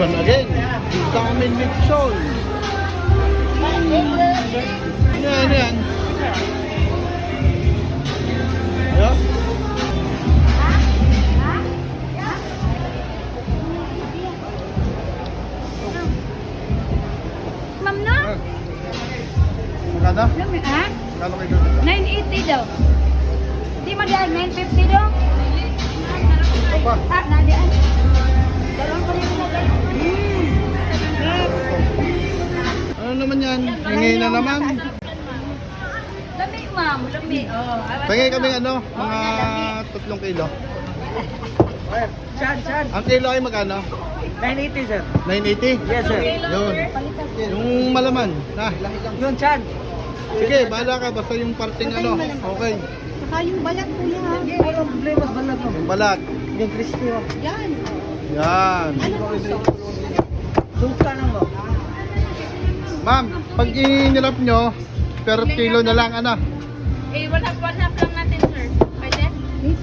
lechon again. Daming lechon. Yan, yan. Ayan. Ma'am na? Magkano? Ha? Magkano kayo? 980 daw. Di mag-yan, 950 daw. Apa? Ah, nadiyan. Dalawang pa rin na daw. Ano naman yan? Hingi na naman. Lami, ma'am. Lami. Oh, Pagay kami ano, mga 3 kilo. Chan. Ang kilo ay magkano? 980 sir. 980? Yes sir. Yun. Yung malaman. Na. Yun Chan. Sige, bahala ka. Basta yung parting ano. Okay. Saka yung balat po niya. Walang problema sa balat mo. Yung balat. Yung crispy mo. Yan. Yan. Ano po so? Suka na mo. Ma'am, pag inilap nyo, per kilo na lang ano. Eh, one half lang natin, sir. Pwede?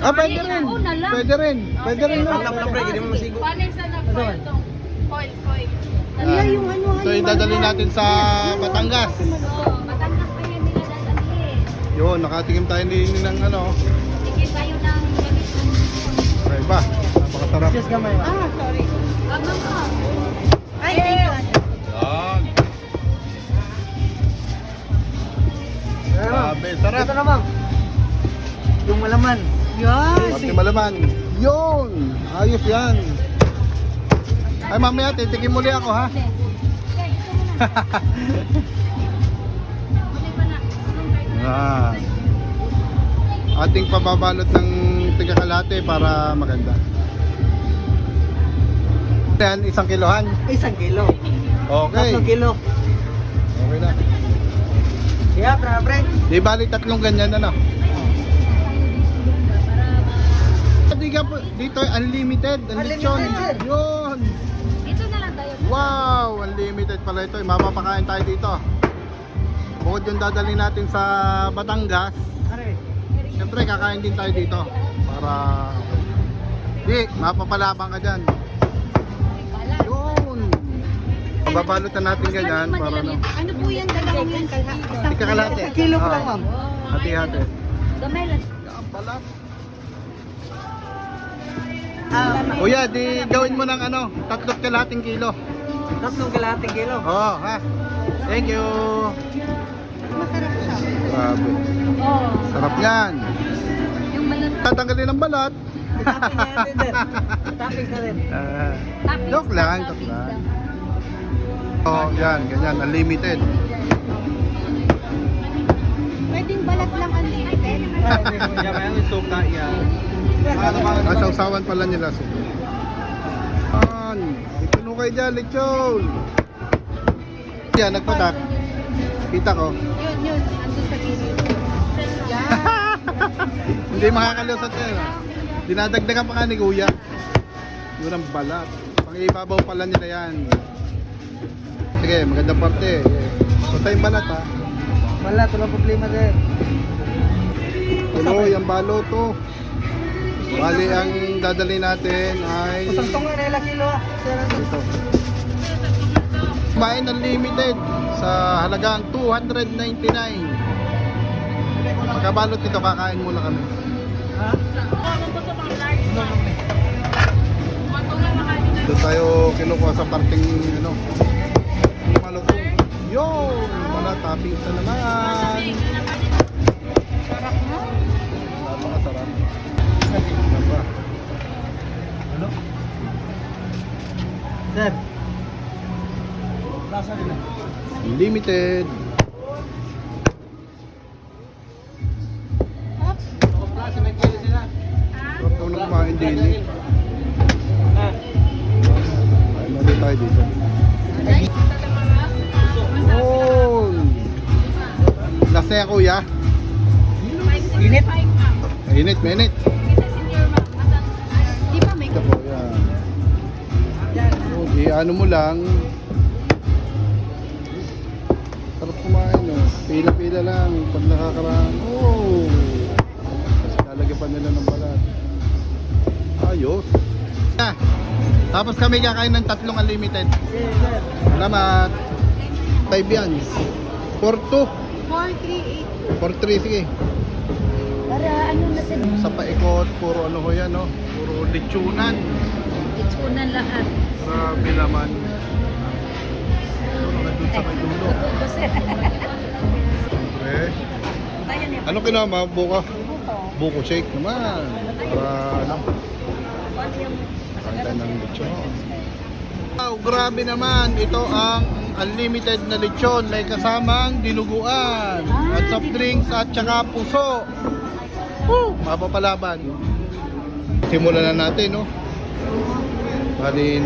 Ah, pwede rin. Una lang. Pwede rin. Pwede rin. No? Hindi mo masigo. Paano yung sana foil to? Foil. Kaya yung ano. So, idadali natin sa Batangas. Oo, Batangas pa yan nila dadalhin. Yun, nakatikim tayo din ng ano. Tigil tayo ng ganito. Okay ba? Napakasarap. Just gamay mo. Ah, sorry. Abang ka. Ay, thank you. Yan. Grabe, Ito sarap. na ma'am. Yung malaman. Yan. Pati malaman. Yun! Ayos yan. Ay, mamaya, titikim muli ako, ha? Yan. Ating pababalot ng tigakalate para maganda. Yan, 1 kilohan. 1 kilo. Okay. 3 kilo. Okay na. Yeah, pre. Di bali 3 ganyan, ano? Dito unlimited, ang lechon. Unlimited. Yun. Dito na lang tayo. Wow, unlimited pala ito. Mapapakain tayo dito. Bukod yung dadalhin natin sa Batangas, Are. siyempre kakain din tayo dito. Para di, mapapalabang ka dyan. Yun. Babalot na natin ganyan para ano. Ano po yan? Dalawang yan. Isang Tigakalate. 1 kilo ko lang ma'am. Hati-hati. Gamay lang. Yan pala. Kuya, di gawin mo ng ano, 3 kalahating kilo. 3 kalahating kilo. Oo, ha. Thank you. Masarap siya. Grabe. Oo. Sarap yan. Yung balat. Tatanggalin ang balat. Topping na yan din sir. Topping na rin. Toppings Joke lang, joke toppings lang. Oh, yan, ganyan, unlimited. Pwedeng balat lang unlimited. Suka yan. Ah, sausawan pala nila. Yan, ituno kayo dyan, lechon. Yan, nagpatak. Kita ko. Yun. Andun sa gilid. Yan. Hindi makakalusot yan. Dinadagdagan pa nga ni Kuya. Yun ang balat. Pang-ibabaw pala nila yan. Sige, magandang parte. Basta yung balat, ha. Wala, walang problema sir. Tuloy, ang balo to. Bali, ang dadali natin ay Kusang nga nila kilo. Sir, ito. Kumain unlimited sa halagang 299. Pagkabalot nito, kakain muna kami. ha? Doon tayo kinukuha sa parting ano, malutong. Yun! Wala toppings na naman. Sarap mo. Napakasarap. Diba? Ano? Sir. Lasa nila. Unlimited. Sarap daw na kumain din eh. Ay, mali tayo dito. Oh! Lasaya kuya. Init. Mainit, mainit. Di ba may Ito po, yan. Oh, di ano mo lang. Sarap kumain, oh. Pila-pila lang pag nakakaraan. Oh! Tapos lalagyan pa nila ng balat. Ayos. Ah, Tapos kami kakain ng 3 unlimited. Yes, sir. Salamat. 5 yan. 4-2. 4382. 4-3, sige. Para ano na sa Sa paikot, puro ano ho yan, no? Puro lechonan. itsunan lahat. Grabe naman. Ano nandun sa may dulo? Kasi Eh, tayo niya. ano kinama? Buka? Buko. Buko shake naman. Para ano? Ano yung Kanta ng lechon. Wow, grabe naman. Ito ang unlimited na lechon. May kasamang dinuguan. At soft drinks at saka puso. Woo! Mapapalaban. Simulan na natin, no? Bali,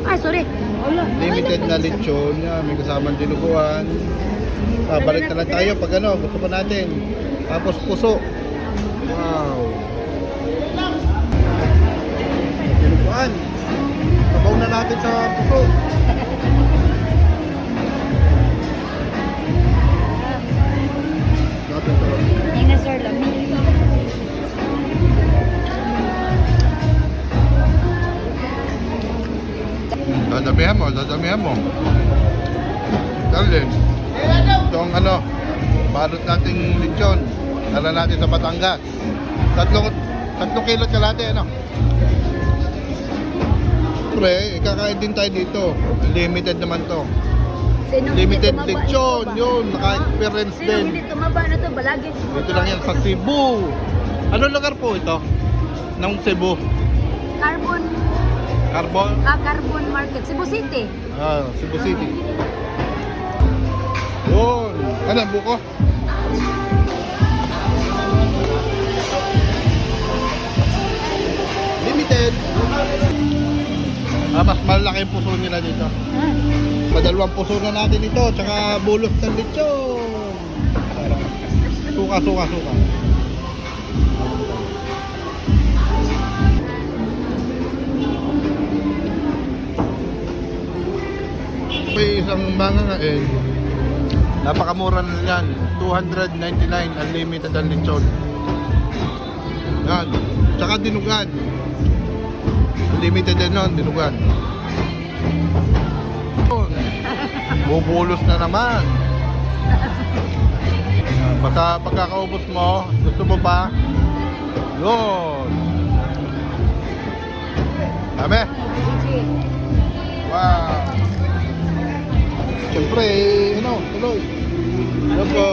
Ay, sorry. Wala. limited na lechon. Yan, may kasamang dinuguan. Balik na lang tayo pag ano, gusto pa natin. Tapos puso. Wow. Dinuguan. Sabaw na natin sa puso. Natin to. Yung na sir lang. Dadamihan mo. Darling. Ito ang ano, balot nating lechon. Dala natin sa Batangas. 3 kilo kalate, ano? Pre, kakain din tayo dito. Limited naman to. Sinong Limited hindi tumaba, lechon, ito ba? yun. Naka-experience Sinong din. hindi tumaba na to, balagi. Dito lang yan sa Cebu. Anong lugar po ito? Ng Cebu. Carbon, Carbon? Carbon Market, Cebu City. Cebu City. Yun. Ano, buko? Limited. Mas malaki yung puso nila dito. Padalawang puso na natin ito, tsaka bulos ng lechon. Suka, suka, suka. May isang mga nga eh. Napakamura na yan. 299 unlimited ang lechon. Yan. Tsaka dinugan. Unlimited din nun, dinugan. Yun. Bubulos na naman. Basta pagkakaubos mo, gusto mo pa? Yun. Dami. Wow. Siyempre, ano, tuloy. Hello po.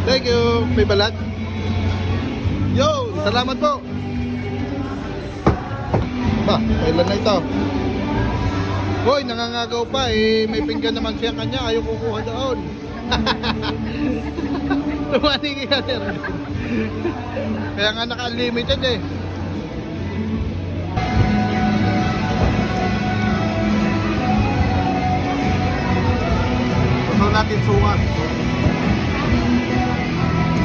Thank you. May balat. Yo, salamat po. Ba, kailan na ito? Hoy, nangangagaw pa eh. May pinggan naman siya kanya. Ayaw kukuha doon. Tumani kaya sir. Kaya nga naka-unlimited eh. Gusto natin sukat.